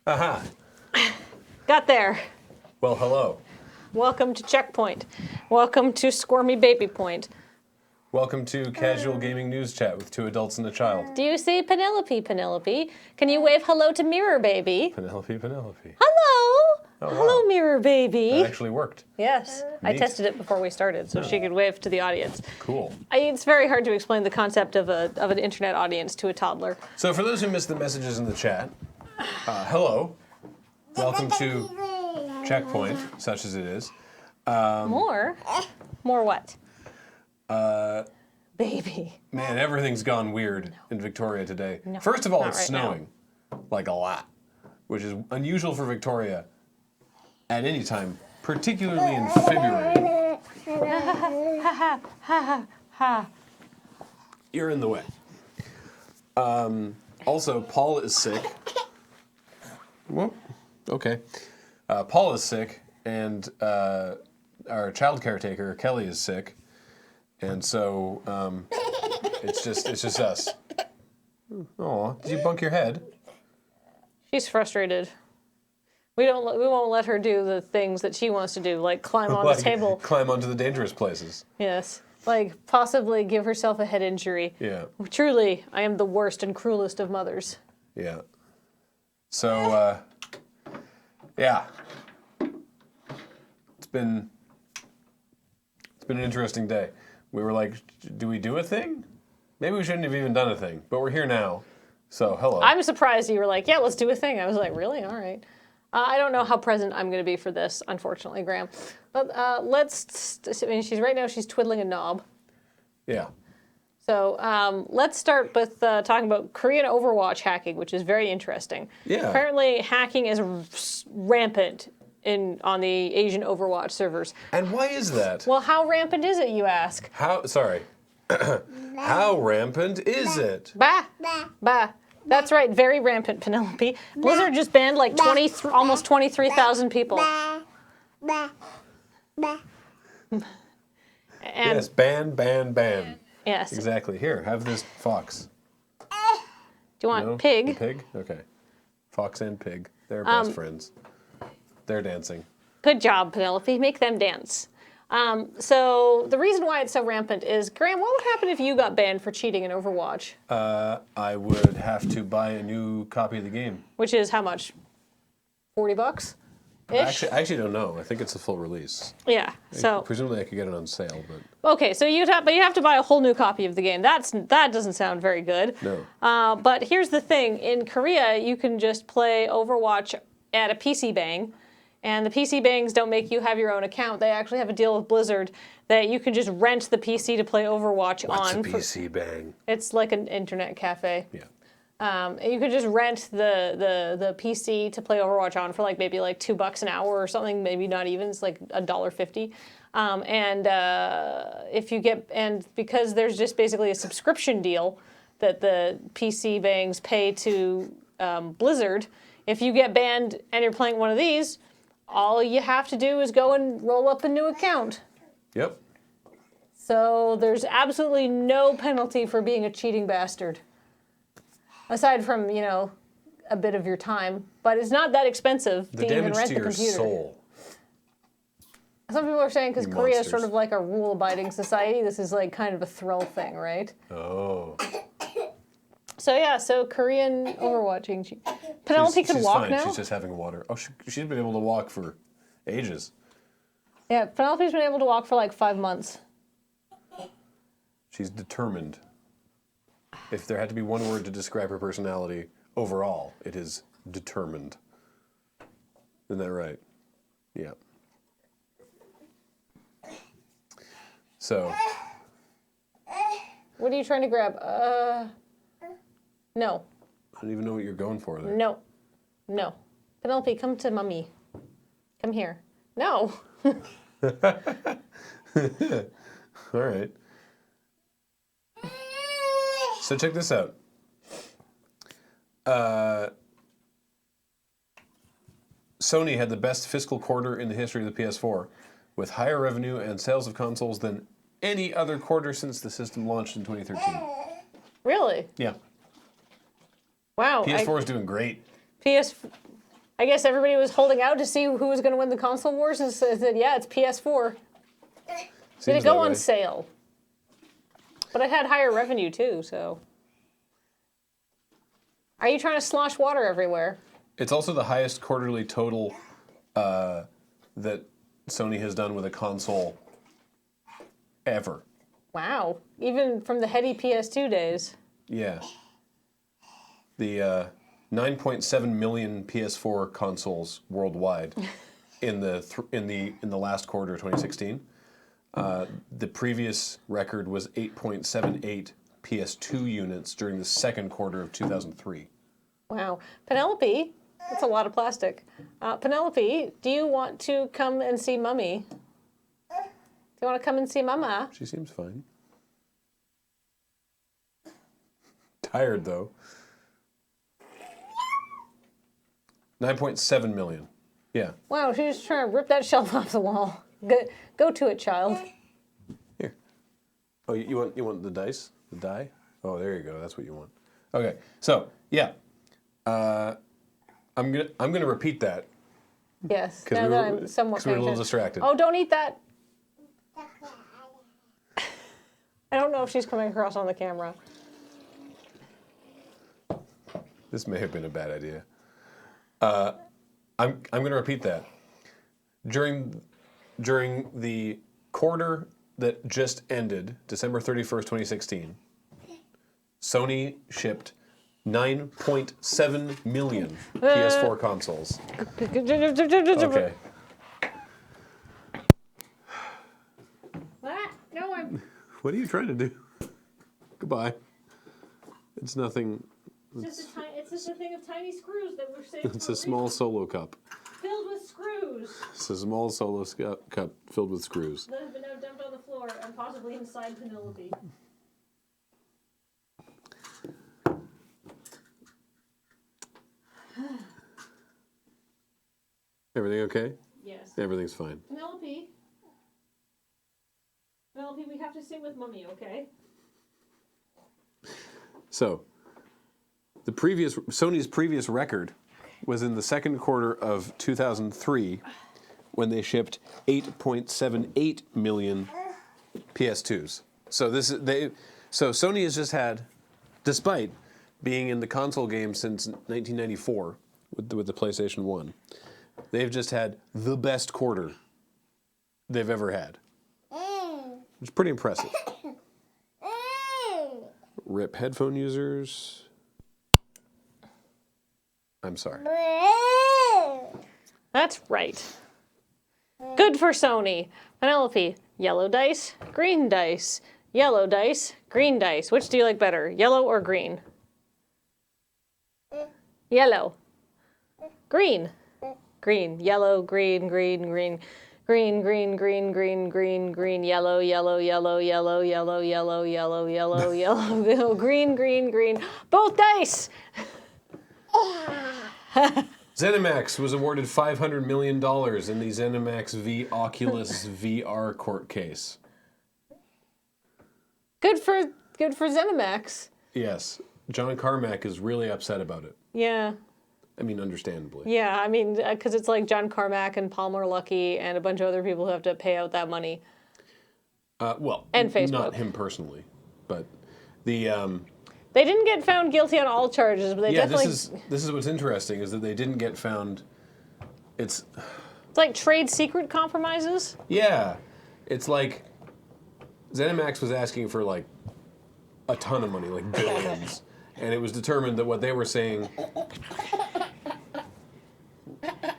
Aha. Got there. Well, hello. Welcome to CheckPoint. Welcome to Squirmy Baby Point. Welcome to Casual Gaming News Chat with two adults and a child. Do you see Penelope, Penelope? Can you wave hello to Mirror Baby? Penelope, Penelope. Hello! Oh, Hello, wow. Mirror Baby. That actually worked. Yes. I Neat. tested it before we started, so she could wave to the audience. Cool. It's very hard to explain the concept of an internet audience to a toddler. So for those who missed the messages in the chat, hello. Welcome to CheckPoint, such as it is. More? More what? Baby. Man, everything's gone weird in Victoria today. No, First of all, not it's right now. snowing. Like a lot. Which is unusual for Victoria at any time, particularly in February. You're in the way. Also, Paul is sick. Well, okay. Paul is sick, and our child caretaker, Kelly, is sick. And so it's just us. Aw, did you bunk your head? She's frustrated. We won't let her do the things that she wants to do, like climb on the table. Climb onto the dangerous places. Yes. Like possibly give herself a head injury. Yeah. Truly, I am the worst and cruelest of mothers. Yeah. So, yeah. It's been an interesting day. We were like, do we do a thing? Maybe we shouldn't have even done a thing, but we're here now. So, hello. I'm surprised you were like, yeah, let's do a thing. I was like, really? All right. I don't know how present I'm going to be for this, unfortunately, Graham. But right now she's twiddling a knob. Yeah. So let's start with talking about Korean Overwatch hacking, which is very interesting. Yeah. Apparently, hacking is rampant on the Asian Overwatch servers. And why is that? Well, how rampant is it, you ask? Sorry. How rampant is it? Bah. That's right, very rampant, Penelope. Blizzard just banned like almost 23,000 people. And, yes, ban. Yes. Exactly. Here, have this fox. Do you want No? pig? The pig? Okay. Fox and pig. They're best friends. They're dancing. Good job, Penelope. Make them dance. So the reason why it's so rampant is, Graham, what would happen if you got banned for cheating in Overwatch? I would have to buy a new copy of the game. Which is how much? $40? Ish? I actually don't know. I think it's a full release. Yeah. So Presumably I could get it on sale, but okay, so you have to buy a whole new copy of the game. That doesn't sound very good. no. But here's the thing: in Korea, you can just play Overwatch at a PC Bang, and the PC Bangs don't make you have your own account. They actually have a deal with Blizzard that you can just rent the PC to play Overwatch What's on. a PC Bang? It's like an internet cafe. Yeah. And you could just rent the PC to play Overwatch on for maybe $2 an hour or something, maybe not even. It's like $1.50. And because there's just basically a subscription deal that the PC Bangs pay to Blizzard, if you get banned and you're playing one of these, all you have to do is go and roll up a new account. Yep. So there's absolutely no penalty for being a cheating bastard. Aside from, a bit of your time. But it's not that expensive to even rent the computer. The damage to your soul. Some people are saying because Korea is monsters. sort of like a rule-abiding society, this is like kind of a thrill thing, right? Oh. So Korean Overwatching. Penelope can walk fine. now? She's just having water. Oh, she's been able to walk for ages. Yeah, Penelope's been able to walk for like 5 months. She's determined. If there had to be one word to describe her personality overall, it is determined. Isn't that right? Yeah. So. What are you trying to grab? No. I don't even know what you're going for there. No. Penelope, come to Mummy. Come here. No. All right. So check this out. Sony had the best fiscal quarter in the history of the PS4, with higher revenue and sales of consoles than any other quarter since the system launched in 2013. Really? Yeah. Wow. PS4 is doing great. I guess everybody was holding out to see who was going to win the console wars, and said, yeah, it's PS4. Did it go on sale? But it had higher revenue too, so. Are you trying to slosh water everywhere? It's also the highest quarterly total that Sony has done with a console ever. Wow. Even from the heady PS2 days. Yeah. The 9.7 million PS4 consoles worldwide in the last quarter of 2016. The previous record was 8.78 PS2 units during the second quarter of 2003. Wow. Penelope, that's a lot of plastic. Penelope, do you want to come and see Mummy? Do you want to come and see Mama? She seems fine. Tired, though. 9.7 million. Yeah. Wow, she's just trying to rip that shelf off the wall. Go to it, child. Here. Oh, you want the dice? The die? Oh, there you go. That's what you want. Okay. So, yeah. I'm gonna repeat that. Yes. Now that I'm somewhat we're a little distracted. Oh, don't eat that. I don't know if she's coming across on the camera. This may have been a bad idea. I'm going to repeat that. During the quarter that just ended, December 31st, 2016, Sony shipped 9.7 million PS4 consoles. Okay. What are you trying to do? Goodbye. It's nothing. It's just a thing of tiny screws that we're saving. It's a small solo cup. Filled with screws. It's a small solo cup filled with screws. That have been now dumped on the floor and possibly inside Penelope. Everything okay? Yes. Everything's fine. Penelope, we have to sit with Mummy, okay? So, Sony's previous record was in the second quarter of 2003 when they shipped 8.78 million PS2s. So Sony has just had, despite being in the console game since 1994 with the PlayStation 1, they've just had the best quarter they've ever had. It's pretty impressive. RIP headphone users. I'm sorry. That's right. Good for Sony. Penelope, yellow dice, green dice. Yellow dice, green dice. Which do you like better, yellow or green? Yellow. Green. Green. Yellow, green, green, green. Green, green, green, green, green, green, yellow, yellow, yellow, yellow, yellow, yellow, yellow, yellow, yellow, green, green, green. Both dice! ZeniMax was awarded $500 million in the ZeniMax V Oculus VR court case. Good for ZeniMax. Yes. John Carmack is really upset about it. Yeah. I mean, understandably. Yeah, I mean, because it's like John Carmack and Palmer Luckey and a bunch of other people who have to pay out that money. And Facebook. Not him personally, but the... They didn't get found guilty on all charges, but they definitely... this is what's interesting, is that they didn't get found... It's like trade secret compromises? Yeah. It's like ZeniMax was asking for like a ton of money, like billions. And it was determined that what they were saying...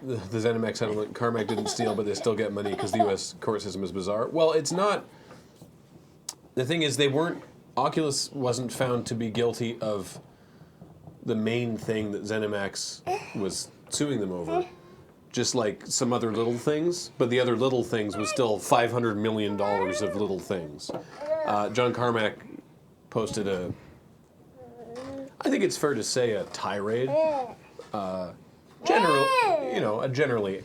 The ZeniMax settlement, Carmack didn't steal, but they still get money because the U.S. court system is bizarre. Well, it's not... The thing is, Oculus wasn't found to be guilty of the main thing that ZeniMax was suing them over. Just like some other little things, but the other little things was still $500 million of little things. John Carmack posted I think it's fair to say a tirade. A generally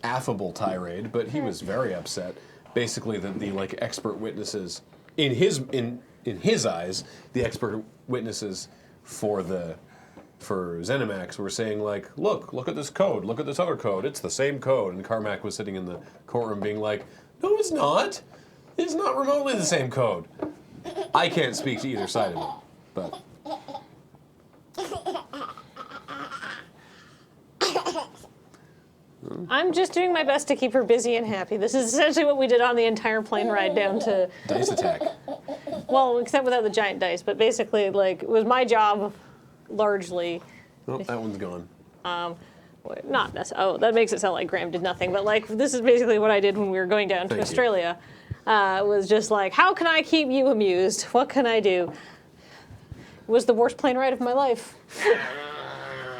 affable tirade, but he was very upset. Basically, that the expert witnesses, in his eyes, the expert witnesses for the for ZeniMax were saying like, look at this code, look at this other code, it's the same code. And Carmack was sitting in the courtroom being like, no, it's not. It's not remotely the same code. I can't speak to either side of it, but. I'm just doing my best to keep her busy and happy. This is essentially what we did on the entire plane ride down to... Dice attack. Well, except without the giant dice, but basically, like, it was my job, largely. Oh, that one's gone. Not necessarily. Oh, that makes it sound like Graham did nothing, but, like, this is basically what I did when we were going down to Australia. It was just like, how can I keep you amused? What can I do? It was the worst plane ride of my life.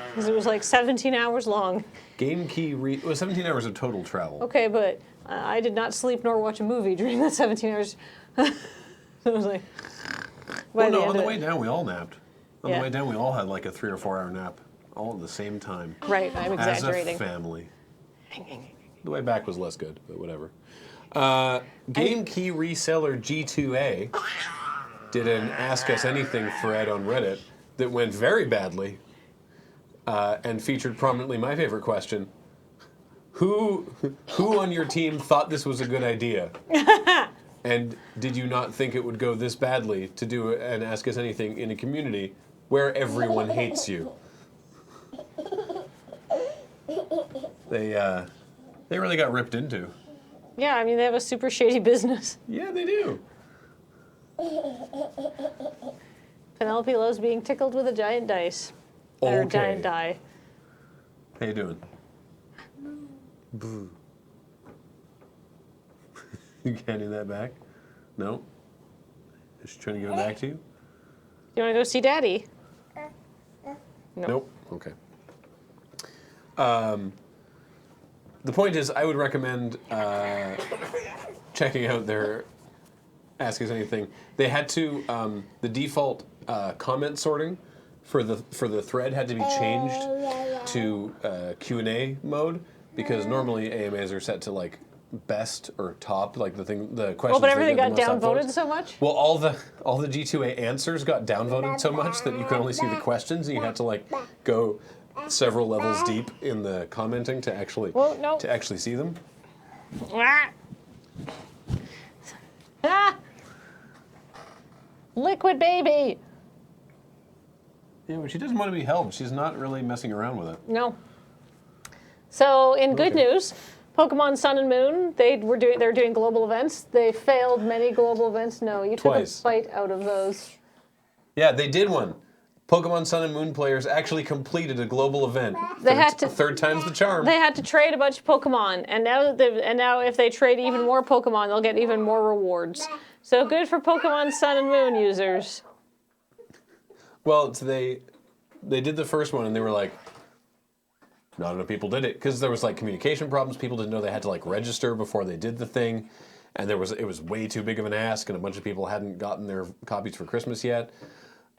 Because it was like 17 hours long. Game key it was 17 hours of total travel. Okay, but I did not sleep nor watch a movie during that 17 hours. So it was like... Well, no, on the way down we all napped. On Yeah. the way down we all had like a 3 or 4 hour nap. All at the same time. Right, I'm exaggerating. As a family. The way back was less good, but whatever. Game key reseller G2A did an Ask Us Anything thread on Reddit that went very badly and featured prominently my favorite question. Who on your team thought this was a good idea? And did you not think it would go this badly to do an Ask Us Anything in a community where everyone hates you? They really got ripped into. Yeah, I mean, they have a super shady business. Yeah, they do. Penelope loves being tickled with a giant dice. Or a giant die. How you doing? Boo. You can't do that back? No? Is she trying to give it back to you? You want to go see Daddy? No. Nope. Okay. The point is, I would recommend checking out their Ask Us Anything. They had to the default comment sorting for the thread had to be changed to Q&A mode because normally AMAs are set to like best or top, like the questions. Oh, but everything got get the most downvoted upvotes. so much? Well, all the G2A answers got downvoted so much that you could only see the questions, and you had to like go several levels deep in the commenting to actually see them. Ah. Ah. Liquid baby. Yeah, but she doesn't want to be held. She's not really messing around with it. No. So, in good news, Pokemon Sun and Moon, they're doing global events. They failed many global events. No, you Twice. took a bite out of those. Yeah, they did one. Pokemon Sun and Moon players actually completed a global event. Third time's the charm. They had to trade a bunch of Pokemon, and now if they trade even more Pokemon, they'll get even more rewards. So good for Pokemon Sun and Moon users. Well, they did the first one, and they were like, not enough people did it because there was like communication problems. People didn't know they had to like register before they did the thing, and it was way too big of an ask, and a bunch of people hadn't gotten their copies for Christmas yet.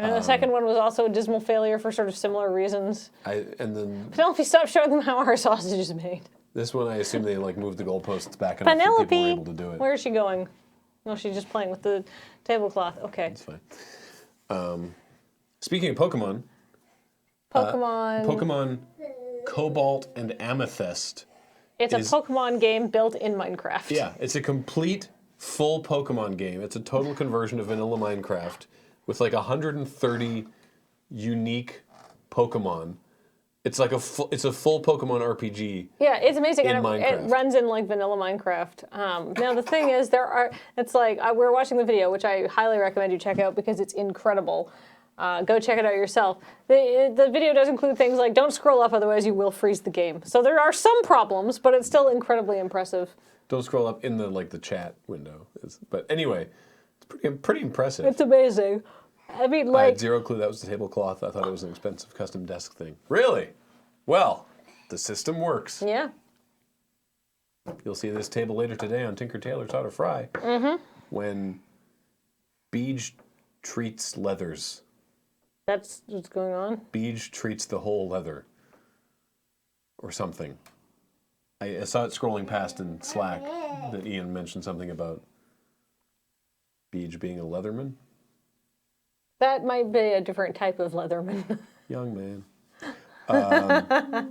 And the second one was also a dismal failure for sort of similar reasons. And then Penelope, stop showing them how our sausage is made. this one, I assume they like moved the goalposts back enough that Penelope, people were able to do it. where is she going? No, she's just playing with the tablecloth. Okay. It's fine. Speaking of Pokemon, Pokemon Cobalt and Amethyst. It's a Pokemon game built in Minecraft. Yeah, it's a complete, full Pokemon game. It's a total conversion of vanilla Minecraft with like 130 unique Pokemon. It's like it's a full Pokemon RPG. Yeah, it's amazing, and Minecraft. it runs in like vanilla Minecraft. Now the thing is, it's like we're watching the video, which I highly recommend you check out because it's incredible. Go check it out yourself. The video does include things like don't scroll up, otherwise you will freeze the game. So there are some problems, but it's still incredibly impressive. Don't scroll up in the chat window. But anyway, it's pretty impressive. It's amazing. I mean, I like had zero clue that was the tablecloth. I thought it was an expensive custom desk thing. Really? Well, the system works. yeah. You'll see this table later today on Tinker Tailor's How to Fry. Mm-hmm. When Beej treats leathers. That's what's going on. Beej treats the whole leather. Or something. I saw it scrolling past in Slack that Ian mentioned something about Beej being a leatherman. That might be a different type of Leatherman. Young man. Let's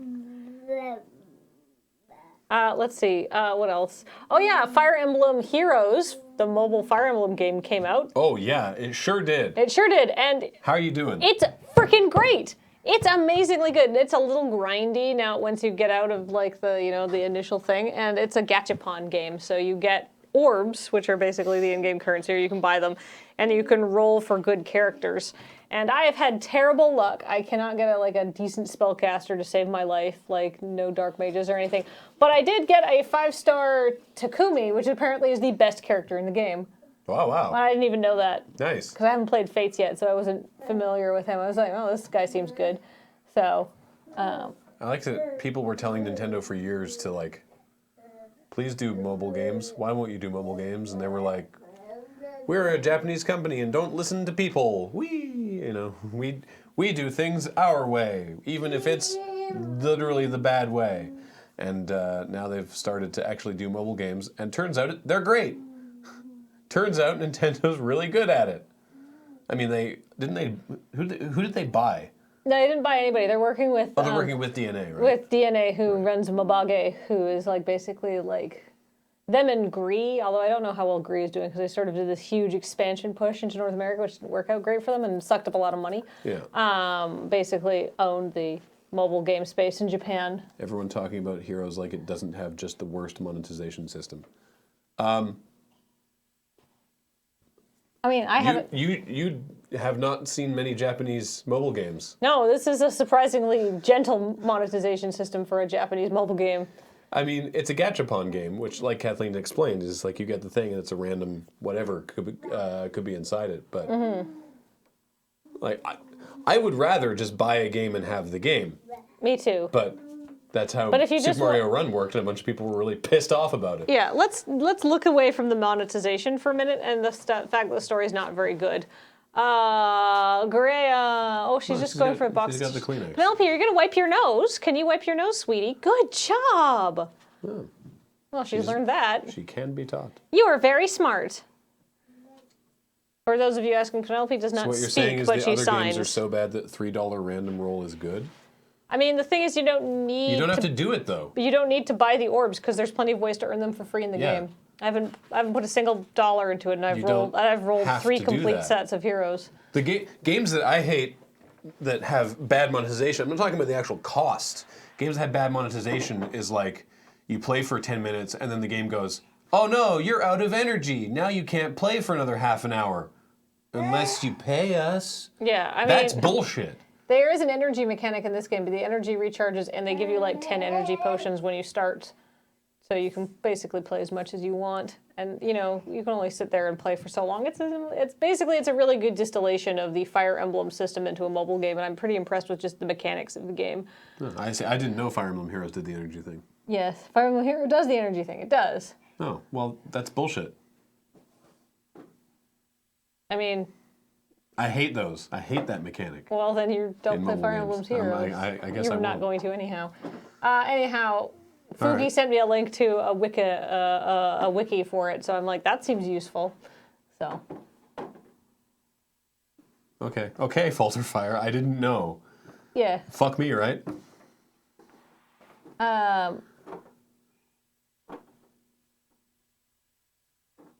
see. What else? Oh yeah, Fire Emblem Heroes, the mobile Fire Emblem game came out. Oh yeah, it sure did. It sure did, and How are you doing? it's freaking great. It's amazingly good. It's a little grindy now once you get out of like the initial thing, and it's a gachapon game. So you get orbs, which are basically the in-game currency, or you can buy them, and you can roll for good characters. And I have had terrible luck. I cannot get a decent spellcaster to save my life, like no dark mages or anything. But I did get a 5-star Takumi, which apparently is the best character in the game. Wow, wow. I didn't even know that. Nice. Because I haven't played Fates yet, so I wasn't familiar with him. I was like, oh, this guy seems good. So, I like that people were telling Nintendo for years to please do mobile games. Why won't you do mobile games? And they were like, we're a Japanese company and don't listen to people. We do things our way, even if it's literally the bad way. And now they've started to actually do mobile games, and turns out they're great. Turns out Nintendo's really good at it. I mean, who did they buy? no, they didn't buy anybody. They're working with... Oh, they're working with DNA, right? with DNA, who runs Mabage, who is basically them and Gree, although I don't know how well Gree is doing because they sort of did this huge expansion push into North America, which didn't work out great for them and sucked up a lot of money. Yeah. Basically owned the mobile game space in Japan. Everyone talking about Heroes like it doesn't have just the worst monetization system. I mean, I haven't... You have not seen many Japanese mobile games. No, this is a surprisingly gentle monetization system for a Japanese mobile game. I mean, it's a gachapon game, which, like Kathleen explained, is you get the thing and it's a random whatever could be inside it. But I would rather just buy a game and have the game. Me too. But that's how if you Super Mario Run worked, and a bunch of people were really pissed off about it. Yeah, let's look away from the monetization for a minute and the fact that the story is not very good. Greya. Oh, she's just going for a box. She's got the Kleenex. Penelope, you're gonna wipe your nose. Can you wipe your nose, sweetie? Good job. Oh, Well, she's learned that. she can be taught. You are very smart. For those of you asking, Penelope does not So what you're saying speak, is but the she other signs. games are so bad that $3 random roll is good? I mean, the thing is, you don't need. You don't have to do it though. You don't need to buy the orbs because there's plenty of ways to earn them for free in the Yeah. game. I haven't put a single dollar into it, and I've don't rolled have 3 to do complete that. sets of heroes. The games that I hate that have bad monetization, I'm not talking about the actual cost. Games that have bad monetization is you play for 10 minutes and then the game goes, oh no, you're out of energy. Now you can't play for another half an hour unless you pay us. Yeah, I mean, That's bullshit. there is an energy mechanic in this game, but the energy recharges, and they give you 10 energy potions when you start. So you can basically play as much as you want, and you can only sit there and play for so long. It's a really good distillation of the Fire Emblem system into a mobile game, and I'm pretty impressed with just the mechanics of the game. I see. I didn't know Fire Emblem Heroes did the energy thing. Yes, Fire Emblem Hero does the energy thing. It does. Oh, well, that's bullshit. I mean, I hate those. I hate that mechanic. well then you don't In play mobile Fire games. Emblem's Heroes. I guess You're I not won't. going to anyhow. Anyhow, Fugi right. sent me a link to a wiki for it, so I'm like, that seems useful. So. Okay, Falter Fire. I didn't know. Yeah. Fuck me, right?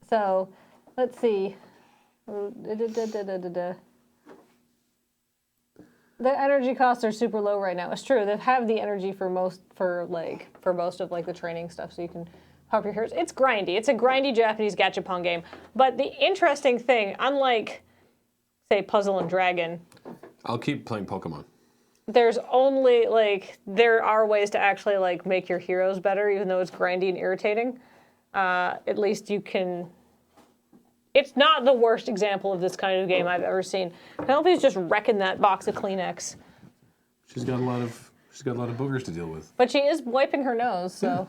So, let's see. The energy costs are super low right now. It's true. They have the energy for most of the training stuff, so you can pop your heroes. It's grindy. It's a grindy Japanese gachapon game. But the interesting thing, unlike, say, Puzzle and Dragon, I'll keep playing Pokemon. there's only there are ways to actually make your heroes better, even though it's grindy and irritating. At least you can. It's not the worst example of this kind of game I've ever seen. Penelope's just wrecking that box of Kleenex. She's got a lot of boogers to deal with. But she is wiping her nose, so,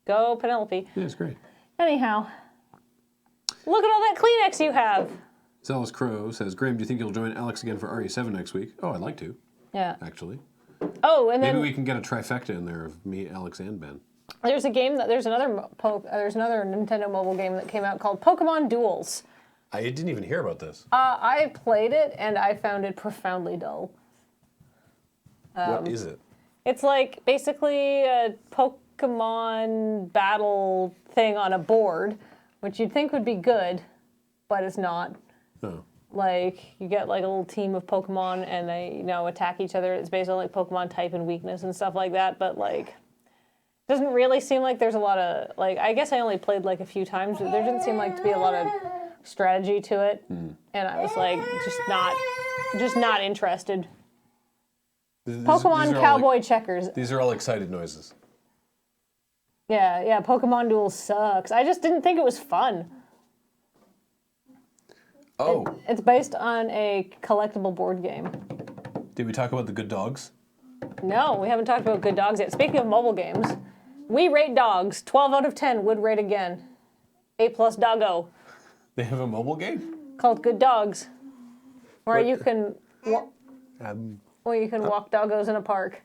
go Penelope. Yeah, it's great. Anyhow, look at all that Kleenex you have. Zealous Crow says, Graham, do you think you'll join Alex again for RE7 next week? Oh, I'd like to, Yeah. actually. Oh, and Maybe then we can get a trifecta in there of me, Alex, and Ben. there's another Nintendo mobile game that came out called Pokemon Duels. I didn't even hear about this. I played it, and I found it profoundly dull. What is it? It's like basically a Pokemon battle thing on a board, which you'd think would be good, but it's not. Oh. Like, you get like a little team of Pokemon and they, attack each other. It's based on like Pokemon type and weakness and stuff like that, but like, doesn't really seem like there's a lot of, like, I guess I only played like a few times, but there didn't seem like to be a lot of strategy to it. And I was like, just not interested. Pokemon Cowboy Checkers. These are all excited noises. Yeah, Pokemon Duel sucks. I just didn't think it was fun. Oh. It's based on a collectible board game. Did we talk about the good dogs? No, we haven't talked about good dogs yet. Speaking of mobile games, we rate dogs. 12 out of 10 would rate again. 8+ doggo. They have a mobile game? Called Good Dogs. Where What? you can walk doggos in a park.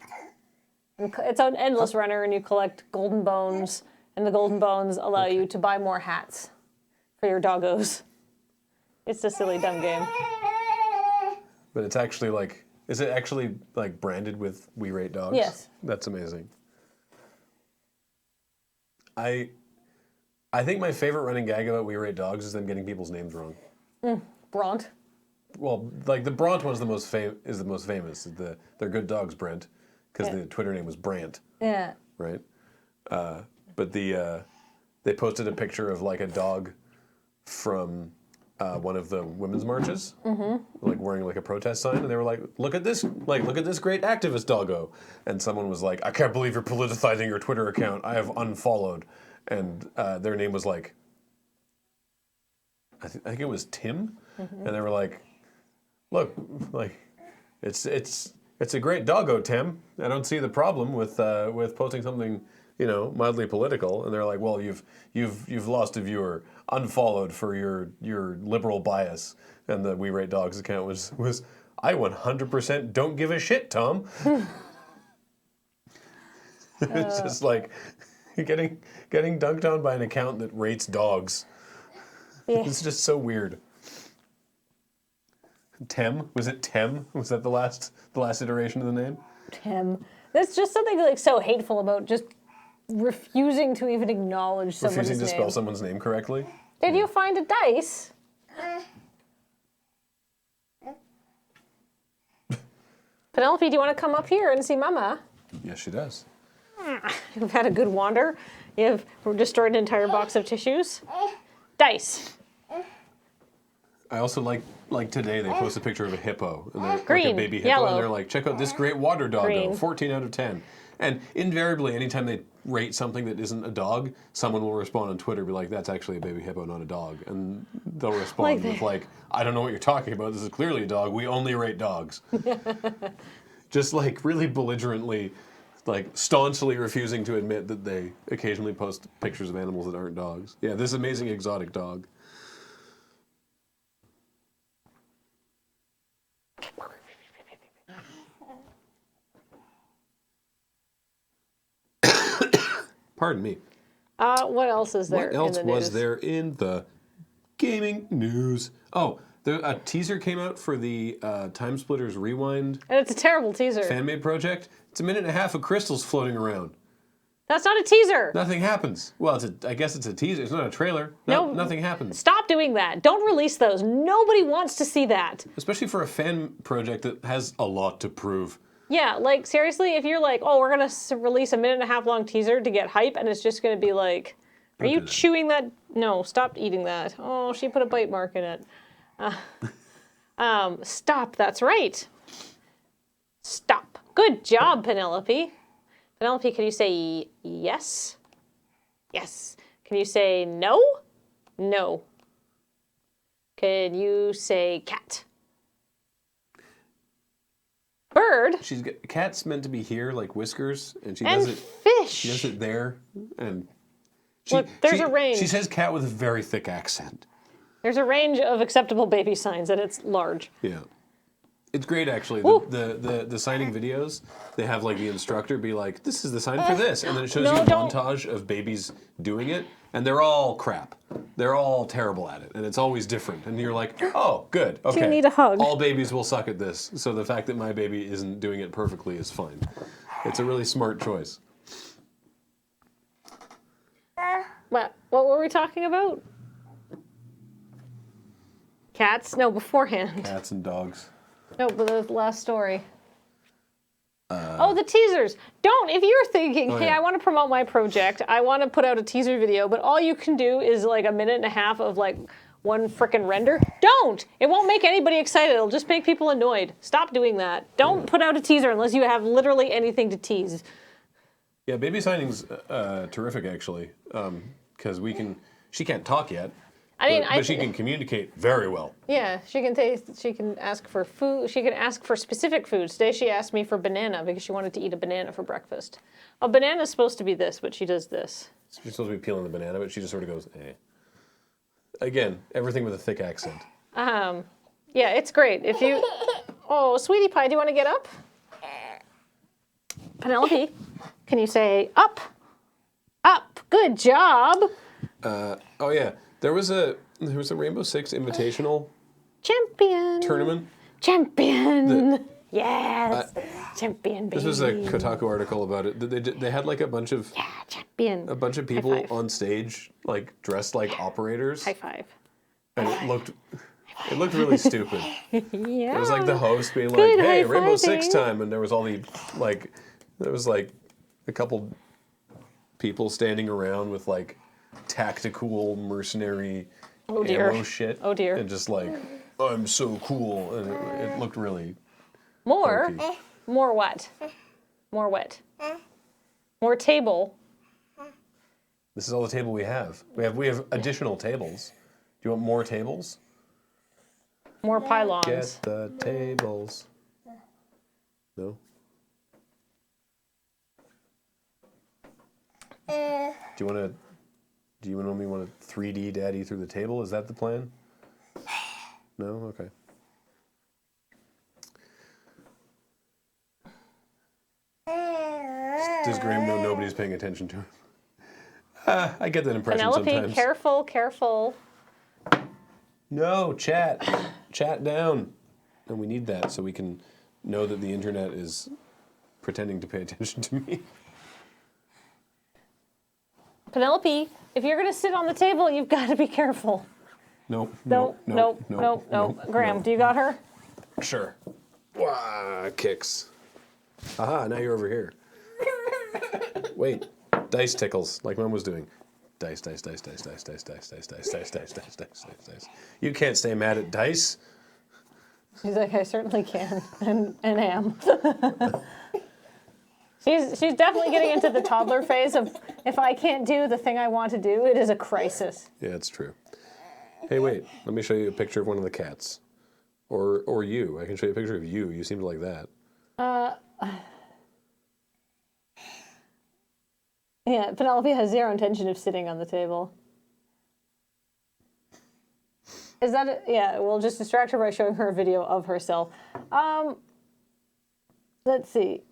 It's an endless runner, and you collect golden bones, and the golden bones allow you to buy more hats for your doggos. It's a silly, dumb game. But it's actually like, is it actually like branded with We Rate Dogs? Yes. That's amazing. I think my favorite running gag about We Rate Dogs is them getting people's names wrong. Bront. Well, like the Bront one's the most famous. They're good dogs, Brent, because the Twitter name was Brant. Yeah. Right? But they posted a picture of like a dog from one of the women's marches, like wearing like a protest sign, and they were like, look at this great activist doggo. And someone was like, I can't believe you're politicizing your Twitter account. I have unfollowed. And their name was like, I think it was Tim. And they were like, look, like, it's a great doggo, Tim. I don't see the problem with posting something, mildly political. And they're like, well, you've lost a viewer, unfollowed for your liberal bias. And the We Rate Dogs account was I 100% don't give a shit, Tom. It's just like getting dunked on by an account that rates dogs. Yeah. It's just so weird. Tem? Was it Tem? Was that the last iteration of the name? Tim. That's just something like so hateful about just refusing to even acknowledge someone's name. Refusing to spell someone's name correctly? Did you find a dice? Penelope, do you want to come up here and see Mama? Yes, she does. You've had a good wander. You've destroyed an entire box of tissues. Dice. I also like today they post a picture of a hippo, and they're Green, like a baby hippo, yellow. and they're like, check out this great water doggo, Green. 14 out of 10. And invariably, anytime they rate something that isn't a dog, someone will respond on Twitter, be like, that's actually a baby hippo, not a dog. And they'll respond with like, I don't know what you're talking about. This is clearly a dog. We only rate dogs. Just like really belligerently, like staunchly refusing to admit that they occasionally post pictures of animals that aren't dogs. Yeah, this amazing exotic dog. Pardon me. What else is there What else in the was news? there in the gaming news? Oh, a teaser came out for the Time Splitters Rewind And it's a terrible teaser. fan-made project. It's a minute and a half of crystals floating around. That's not a teaser. Nothing happens. Well, I guess it's a teaser. It's not a trailer. No. Nothing happens. Stop doing that. Don't release those. Nobody wants to see that. Especially for a fan project that has a lot to prove. Yeah, like seriously, if you're like, oh, we're going to release a minute and a half long teaser to get hype, and it's just going to be like, are you chewing that? No, stop eating that. Oh, she put a bite mark in it. Stop, that's right. Stop. Good job, Penelope. Penelope, can you say yes? Yes. Can you say no? No. Can you say cat? Bird. Cat's meant to be here, like Whiskers, and she And does it. fish. She does it there, and Look, there's a range. She says cat with a very thick accent. There's a range of acceptable baby signs, and it's large. Yeah. It's great, actually. The signing videos, they have like the instructor be like, this is the sign for this. And then it shows you a montage of babies doing it, and they're all crap. they're all terrible at it, and it's always different. And you're like, oh, good, okay. Do you need a hug? All babies will suck at this, so the fact that my baby isn't doing it perfectly is fine. It's a really smart choice. What were we talking about? Cats? No, beforehand. Cats and dogs. No, but the last story. Oh, the teasers. Don't, if you're thinking, hey, yeah. I want to promote my project, I want to put out a teaser video, but all you can do is like a minute and a half of like one frickin' render. Don't! It won't make anybody excited. It'll just make people annoyed. Stop doing that. Don't put out a teaser unless you have literally anything to tease. Yeah, baby signing's terrific, actually, because she can't talk yet. I mean, but she can communicate very well. Yeah, she can ask for food. She can ask for specific foods. Today she asked me for banana because she wanted to eat a banana for breakfast. A banana's supposed to be this, but she does this. She's supposed to be peeling the banana, but she just sort of goes, eh. Again, everything with a thick accent. Yeah, it's great. If you, oh, sweetie pie, do you want to get up? Penelope, can you say up? Up. Good job. Oh yeah, there was a Rainbow Six Invitational Champion. tournament. Champion. Yes. Champion, baby. This was a Kotaku article about it. They had like a bunch of champion. A bunch of people five. on stage, like dressed like operators, High five. and it looked really stupid. Yeah. It was like the host being like, Good "Hey, Rainbow high-fiving. Six time," and there was a couple people standing around with like tactical mercenary Oh dear. ammo shit. Oh dear. And just like, I'm so cool, and it looked really More. funky. More what? More what? More table. This is all the table we have. We have additional tables. Do you want more tables? More pylons. Get the tables. No? Do you want me to 3D daddy through the table? Is that the plan? No? Okay. Does Graham know nobody's paying attention to him? I get that impression Penelope, sometimes. careful, careful. No, chat down. And we need that so we can know that the internet is pretending to pay attention to me. Penelope, if you're going to sit on the table, you've got to be careful. Nope. Nope. Graham, do you got her? Sure. Wah, kicks. Aha, now you're over here. Wait, dice tickles, like Mom was doing. Dice. You can't stay mad at dice. She's like, I certainly can, and am. She's definitely getting into the toddler phase of, if I can't do the thing I want to do, it is a crisis. Yeah, it's true. Hey, wait, let me show you a picture of one of the cats. Or you. I can show you a picture of you. You seemed like that. Yeah, Penelope has zero intention of sitting on the table. Is that it? Yeah, we'll just distract her by showing her a video of herself. Let's see.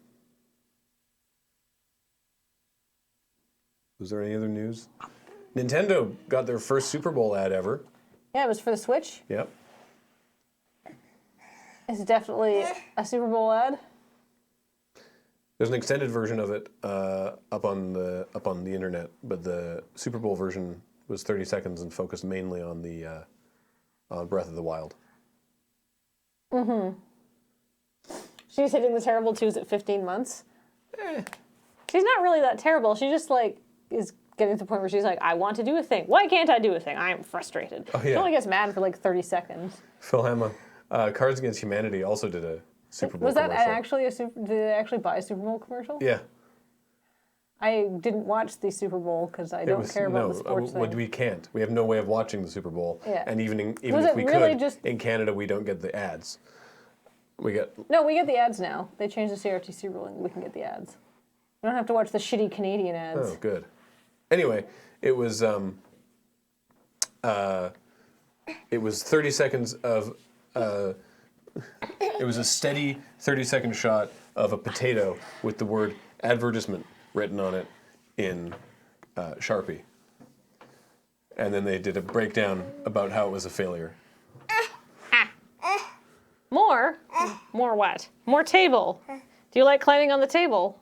Was there any other news? Nintendo got their first Super Bowl ad ever. Yeah, it was for the Switch. Yep. It's definitely a Super Bowl ad. There's an extended version of it up on the internet, but the Super Bowl version was 30 seconds and focused mainly on the Breath of the Wild. Mm-hmm. She's hitting the terrible twos at 15 months. She's not really that terrible. She just like is getting to the point where she's like, I want to do a thing. Why can't I do a thing? I am frustrated. Oh, yeah. She only gets mad for like 30 seconds. Phil Hama, Cards Against Humanity also did a Super Bowl Was that commercial. actually did they actually buy a Super Bowl commercial? Yeah. I didn't watch the Super Bowl because I don't care about the sports thing. We can't. We have no way of watching the Super Bowl. Yeah. And even Was if it we really could, just- in Canada, we don't get the ads. We get... No, we get the ads now. They changed the CRTC ruling. We can get the ads. We don't have to watch the shitty Canadian ads. Oh, good. Anyway, it was 30 seconds of... it was a steady 30-second shot of a potato with the word advertisement written on it in Sharpie. And then they did a breakdown about how it was a failure. More? More what? More table. Do you like climbing on the table?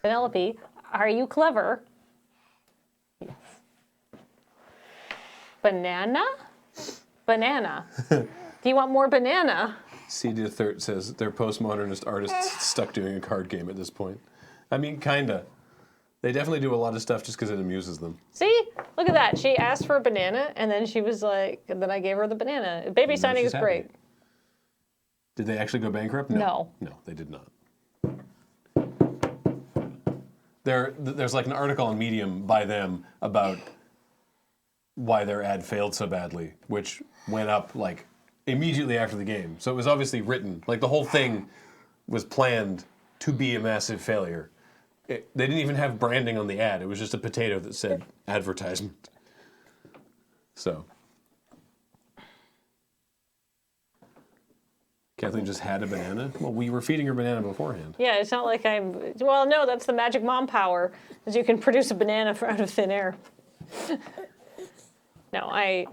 Penelope, are you clever? Yes. Banana? Banana. Do you want more banana? CD the Third says they're postmodernist artists stuck doing a card game at this point. I mean, kinda. They definitely do a lot of stuff just because it amuses them. See? Look at that. She asked for a banana, and then she was like, and then I gave her the banana. Baby signing is happy. great. Did they actually go bankrupt? No. No, they did not. There's like an article on Medium by them about why their ad failed so badly, which went up like immediately after the game. So it was obviously written. Like the whole thing was planned to be a massive failure. They didn't even have branding on the ad. It was just a potato that said advertisement. So. Kathleen just had a banana? Well, we were feeding her banana beforehand. Yeah, it's not like I'm... Well, no, that's the magic mom power, is you can produce a banana out of thin air. No,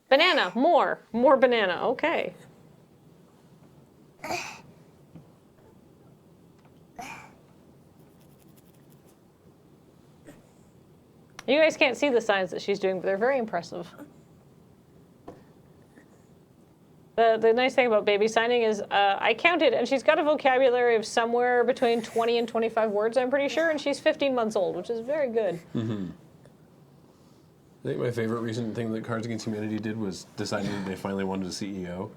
Banana, more. More banana, okay. You guys can't see the signs that she's doing, but they're very impressive. The nice thing about baby signing is I counted, and she's got a vocabulary of somewhere between 20 and 25 words, I'm pretty sure, and she's 15 months old, which is very good. Mm-hmm. I think my favorite recent thing that Cards Against Humanity did was deciding that they finally wanted a CEO,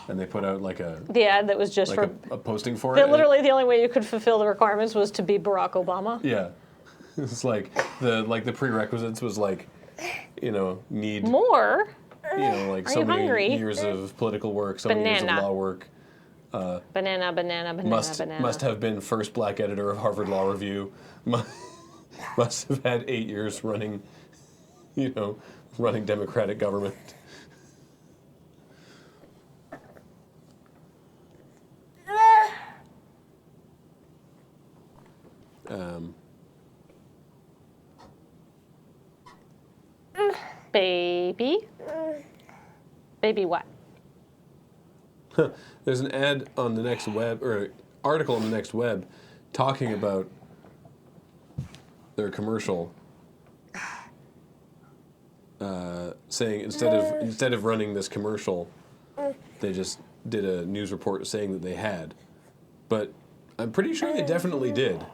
and they put out like the ad that was just like for a posting for it. Literally, the only way you could fulfill the requirements was to be Barack Obama. Yeah, it's like the prerequisites was like, need more. Like so many years of political work, so many years of law work. Banana. Must have been first black editor of Harvard Law Review. Must have had 8 years running democratic government. Baby what? There's an ad on the next web, or article on the next web, talking about their commercial, saying instead of running this commercial, they just did a news report saying that they had, but I'm pretty sure they definitely did.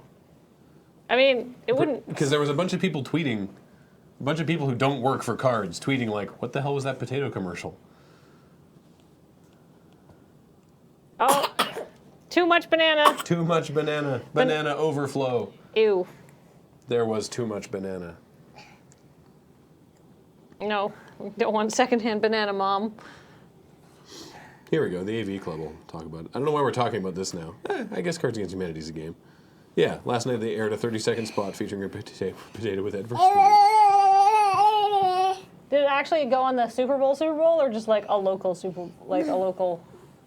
I mean, it wouldn't... Because there was a bunch of people tweeting, a bunch of people who don't work for cards tweeting like, what the hell was that potato commercial? Oh, too much banana. Too much banana. Banana overflow. Ew. There was too much banana. No, don't want secondhand banana, Mom. Here we go. The AV Club will talk about it. I don't know why we're talking about this now. I guess Cards Against Humanity is a game. Yeah, last night they aired a 30-second spot featuring a potato with adversity. Did it actually go on the Super Bowl, or just like a local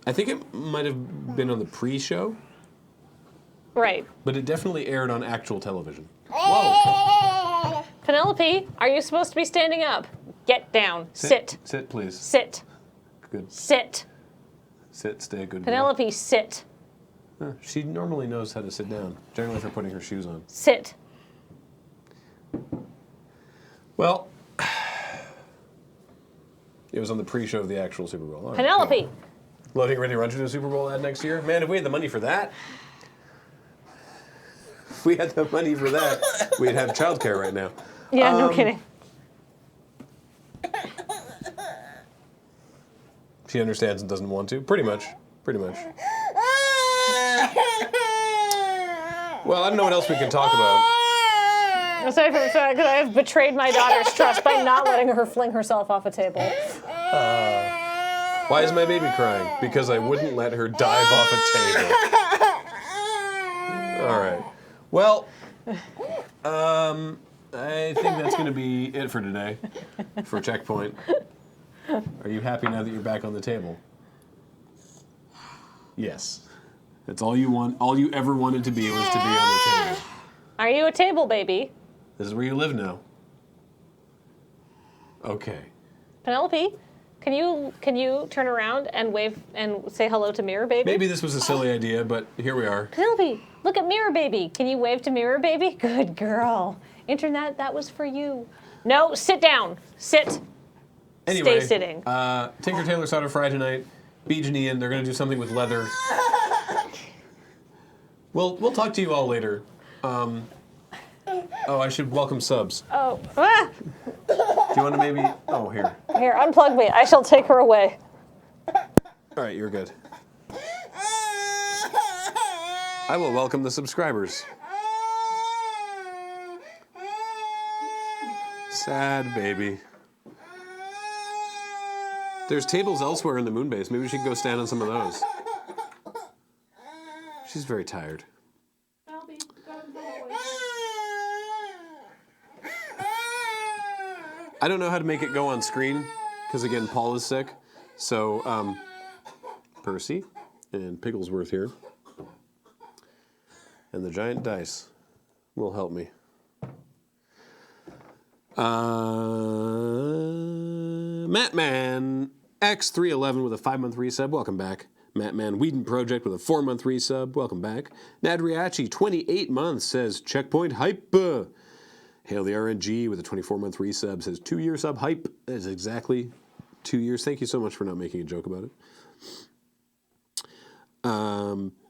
I think it might have been on the pre-show. Right. But it definitely aired on actual television. Whoa. Penelope, are you supposed to be standing up? Get down. Sit. Sit, please. Sit. Good. Sit. Sit, stay good. Penelope, girl. Sit. She normally knows how to sit down, generally for putting her shoes on. Sit. Well, it was on the pre-show of the actual Super Bowl. All right. Penelope. Loading Ready Run to do a Super Bowl ad next year? Man, if we had the money for that, we'd have childcare right now. Yeah, no kidding. She understands and doesn't want to. Pretty much. Well, I don't know what else we can talk about. Aside from the fact that I have betrayed my daughter's trust by not letting her fling herself off a table. Why is my baby crying? Because I wouldn't let her dive off a table. All right. Well, I think that's going to be it for today, for CheckPoint. Are you happy now that you're back on the table? Yes. That's all you want. All you ever wanted to be was to be on the table. Are you a table baby? This is where you live now. Okay. Penelope, can you turn around and wave and say hello to Mirror Baby? Maybe this was a silly idea, but here we are. Penelope, look at Mirror Baby. Can you wave to Mirror Baby? Good girl. Internet, that was for you. No, sit down. Sit. Anyway, Stay sitting. Tinker Tailor Solder Fry tonight. Beej and Ian, they're going to do something with leather. We'll talk to you all later. I should welcome subs. Oh. Ah! Do you want to maybe... Oh, here. Here, unplug me. I shall take her away. All right, you're good. I will welcome the subscribers. Sad baby. There's tables elsewhere in the moon base. Maybe we should go stand on some of those. She's very tired. I don't know how to make it go on screen because, again, Paul is sick. So, Percy and Pigglesworth here. And the giant dice will help me. Mattman X311 with a 5-month resub. Welcome back. Mattman Whedon Project with a 4-month resub. Welcome back. Nadriachi, 28 months, says CheckPoint hype. Hail the RNG with a 24-month resub, says 2-year sub hype. That is exactly 2 years. Thank you so much for not making a joke about it.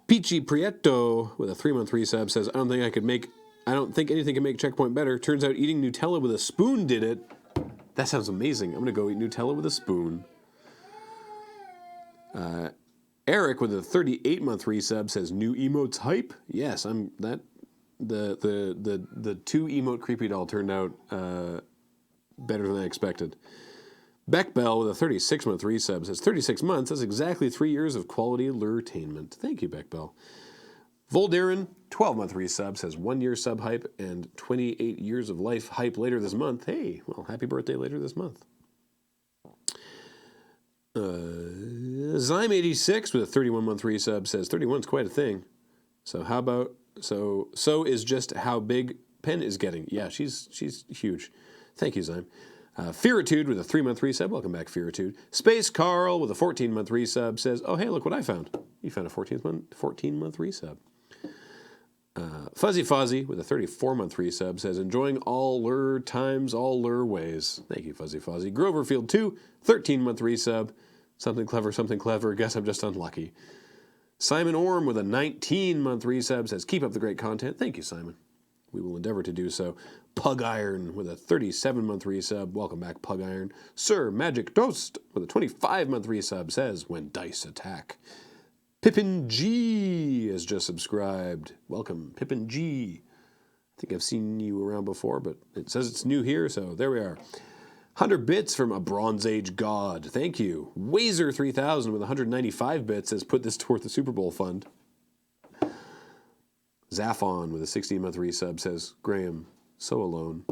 Peachy Prieto with a 3-month resub says, I don't think anything can make CheckPoint better. Turns out eating Nutella with a spoon did it. That sounds amazing. I'm going to go eat Nutella with a spoon. Eric with a 38-month resub says, new emotes hype. Yes, the 2 emote creepy doll turned out better than I expected. Beck Bell with a 36-month resub says 36 months. That's exactly 3 years of quality lurtainment. Thank you, Beck Bell. Voldarren, 12-month resub says 1 year sub hype and 28 years of life hype later this month. Hey, well, happy birthday later this month. Zyme86 with a 31-month resub says 31's quite a thing. So how about so is just how big Pen is getting. Yeah, she's huge. Thank you, Zyme. Fearitude with a 3-month resub. Welcome back, Fearitude. Space Carl with a 14-month resub says, oh, hey, look what I found. You found a 14-month resub. Fuzzy Fozzy with a 34-month resub says, enjoying all lure times, all lure ways. Thank you, Fuzzy Fozzy. Groverfield 2, 13-month resub. Something clever. Guess I'm just unlucky. Simon Orm with a 19-month resub says, keep up the great content. Thank you, Simon. We will endeavor to do so. Pug Iron with a 37-month resub. Welcome back, Pug Iron. Sir Magic Toast with a 25-month resub says, when dice attack. Pippin G has just subscribed. Welcome, Pippin G. I think I've seen you around before, but it says it's new here, so there we are. 100 bits from a Bronze Age god. Thank you. Wazer 3000 with 195 bits says, put this toward the Super Bowl fund. Zaphon with a 16-month resub says, Graham, so alone.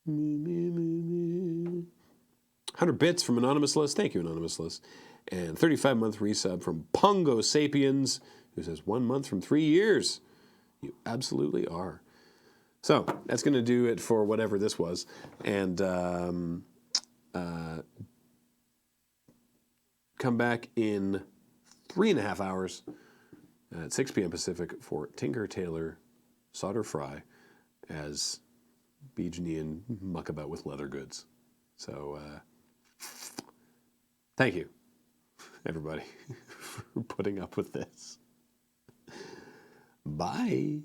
100 bits from Anonymous List. Thank you, Anonymous List. And 35-month resub from Pongo Sapiens, who says 1 month from 3 years. You absolutely are. So that's going to do it for whatever this was. And come back in 3.5 hours at 6 p.m. Pacific for Tinker Tailor Solder Fry as Beej and Ian muck about with leather goods. So thank you, everybody, for putting up with this. Bye.